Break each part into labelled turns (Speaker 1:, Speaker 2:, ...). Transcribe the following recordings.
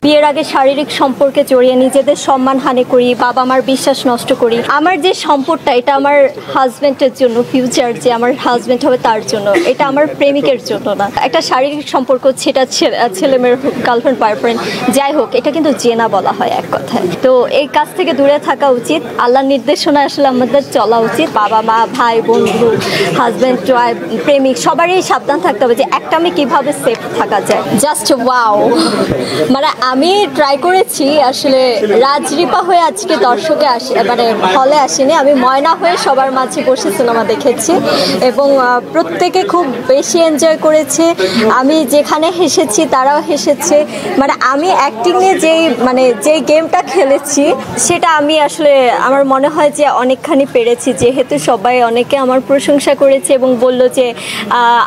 Speaker 1: বিয়ের আগে শারীরিক সম্পর্কে জড়িয়ে নিজেদের সম্মানহানি করি, বাবা মার বিশ্বাস নষ্ট করি। আমার যে সম্পর্কটা এটা আমার হাজবেন্ডের জন্য, ফিউচার যে আমার হাজবেন্ড হবে তার জন্য, এটা আমার প্রেমিকের জন্য না। একটা শারীরিক সম্পর্ক, সেটা ছেলে মেয়ের হোক, গার্লফ্রেন্ড বয়ফ্রেন্ড যাই হোক, এটা কিন্তু জেনা বলা হয় এক কথায়। তো এই কাজ থেকে দূরে থাকা উচিত। আল্লাহর নির্দেশনা আসলে আমাদের চলা উচিত। বাবা মা, ভাই, বন্ধু, হাজবেন্ড, প্রেমিক সবারই সাবধান থাকতে হবে যে একটা মেয়ে কিভাবে সেফ থাকা যায়। জাস্ট ওয়াও, মানে আমি ট্রাই করেছি আসলে রাজরিপা হয়ে আজকে দর্শকে মানে হলে আসিনি, আমি ময়না হয়ে সবার মাঝে বসে সিনেমা দেখেছি এবং প্রত্যেকে খুব বেশি এনজয় করেছে। আমি যেখানে হেসেছি তারাও হেসেছে। মানে আমি অ্যাক্টিং নিয়ে যেই গেমটা খেলেছি সেটা আমি আসলে আমার মনে হয় যে অনেকখানি পেরেছি, যেহেতু সবাই অনেকে আমার প্রশংসা করেছে এবং বলল যে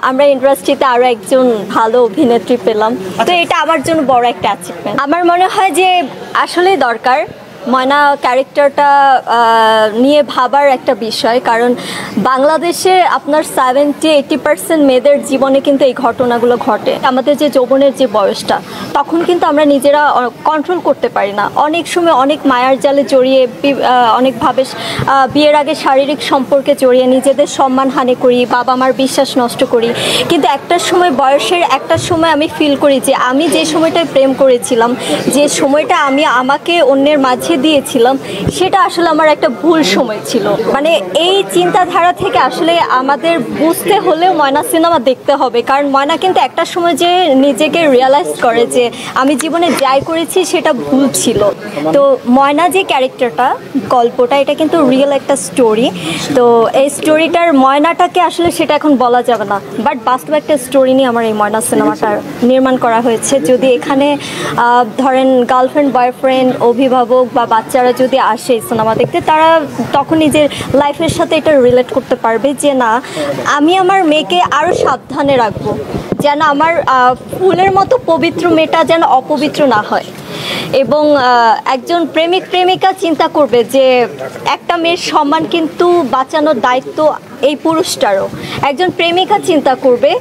Speaker 1: আমরা ইন্ডাস্ট্রিতে আরও একজন ভালো অভিনেত্রী পেলাম। তো এটা আমার জন্য বড় একটা অ্যাচিভমেন্ট। আমার মনে হয় যে আসলে দরকার ময়না ক্যারেক্টারটা নিয়ে ভাবার একটা বিষয়, কারণ বাংলাদেশে আপনার 70-80% মেয়েদের জীবনে কিন্তু এই ঘটনাগুলো ঘটে। আমাদের যে যৌবনের যে বয়সটা, তখন কিন্তু আমরা নিজেরা কন্ট্রোল করতে পারি না। অনেক সময় অনেক মায়ার জালে জড়িয়ে অনেকভাবে বিয়ের আগে শারীরিক সম্পর্কে জড়িয়ে নিজেদের সম্মানহানি করি, বাবা মার বিশ্বাস নষ্ট করি। কিন্তু বয়সের একটা সময় আমি ফিল করি যে আমি যে সময়টায় প্রেম করেছিলাম, যে সময়টা আমি আমাকে অন্যের মাঝে দিয়েছিলাম, সেটা আসলে আমার একটা ভুল সময় ছিল। মানে এই চিন্তাধারা থেকে আসলে আমাদের বুঝতে হলেও ময়না সিনেমা দেখতে হবে, কারণ ময়না কিন্তু একটা সময় যে নিজেকে রিয়ালাইজ করে যে আমি জীবনে যাই করেছি সেটা ভুল ছিল। তো ময়না যে ক্যারেক্টারটা, গল্পটা, এটা কিন্তু রিয়েল একটা স্টোরি। তো এই স্টোরিটার ময়নাটাকে আসলে সেটা এখন বলা যাবে না, বাট বাস্তব একটা স্টোরি নিয়ে আমার এই ময়না সিনেমাটা নির্মাণ করা হয়েছে। যদি এখানে ধরেন গার্লফ্রেন্ড বয়ফ্রেন্ড, অভিভাবক বা বাচ্চারা যদি আসে সিনেমা দেখতে, তারা তখন নিজের লাইফের সাথে এটা রিলেট করতে পারবে যে না, আমি আমার মেয়েকে আরও সাবধানে রাখবো, যেন আমার ফুলের মতো পবিত্র মেয়েটা যেন অপবিত্র না হয়। এবং একজন প্রেমিক প্রেমিকা চিন্তা করবে যে একটা মেয়ের সম্মান কিন্তু বাঁচানোর দায়িত্ব এই পুরুষটারও। একজন প্রেমিকা চিন্তা করবে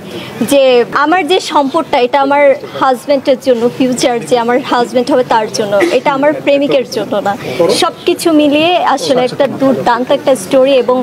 Speaker 1: যে আমার যে সম্পর্কটা এটা আমার হাজবেন্ডের জন্য, ফিউচার যে আমার হাজবেন্ড হবে তার জন্য, এটা আমার প্রেমিকের জন্য না। সব কিছু মিলিয়ে আসলে একটা দুর্দান্ত একটা স্টোরি। এবং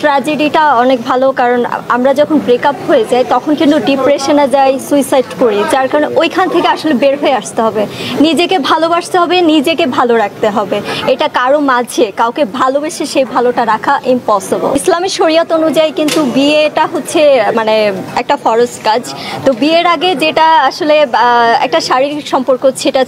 Speaker 1: ট্র্যাজেডিটা অনেক ভালো, কারণ আমরা যখন ব্রেকআপ হয়ে যাই তখন কিন্তু ডিপ্রেশনে যাই, সুইসাইড করি, যার কারণে ওইখান থেকে আসলে বের হয়ে আসতে হবে, নিজেকে ভালোবাসতে হবে, নিজেকে ভালো রাখতে হবে। এটা কারো মাঝে কাউকে ভালোবেসে সেই ভালোটা রাখা ইম্পসিবল। ইসলামী শরিয়ত অনুযায়ী কিন্তু বিয়েটা হচ্ছে মানে একটা ফরজ কাজ। তো বিয়ের আগে যেটা আসলে একটা শারীরিক সম্পর্ক, সেটা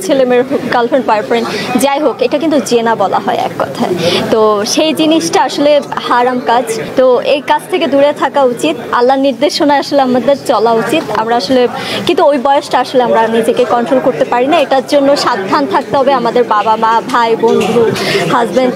Speaker 1: ছেলে মেয়ের হোক, গার্লফ্রেন্ড বয়ফ্রেন্ড যাই হোক, এটা কিন্তু জেনা বলা হয় এক কথায়। তো সেই জিনিসটা আসলে হারাম কাজ। তো এই কাজ থেকে দূরে থাকা উচিত। আল্লাহর নির্দেশনা আসলে আমাদের চলা উচিত। আমরা আসলে কিন্তু ওই বয়সটা আসলে আমরা নিজেকে কন্ট্রোল করতে পারি না। এটার জন্য সাবধান থাকতে হবে আমাদের বাবা মা, ভাই, বন্ধু, হাজব্যান্ড,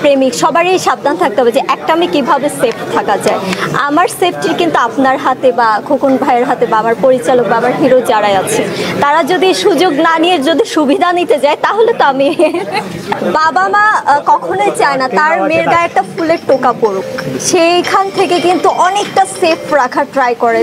Speaker 1: প্রেমিক সবারই সাবধান থাকতে হবে যে একটা মেয়ে কিভাবে সেফ থাকা যায়। আমার সেফটি কিন্তু আপনার হাতে, বা খোকন ভাইয়ের হাতে, বা আমার পরিচালক বা আমার হিরো যারাই আছে, তারা যদি সুযোগ না নিয়ে যদি সুবিধা নিতে যায়, তাহলে তো আমি বাবা মা কখনোই চায় না তার মেয়ের গায়ে একটা ফুলের টোকা পড়ুক। সেইখান থেকে কিন্তু অনেকটা সেফ রাখার ট্রাই করে।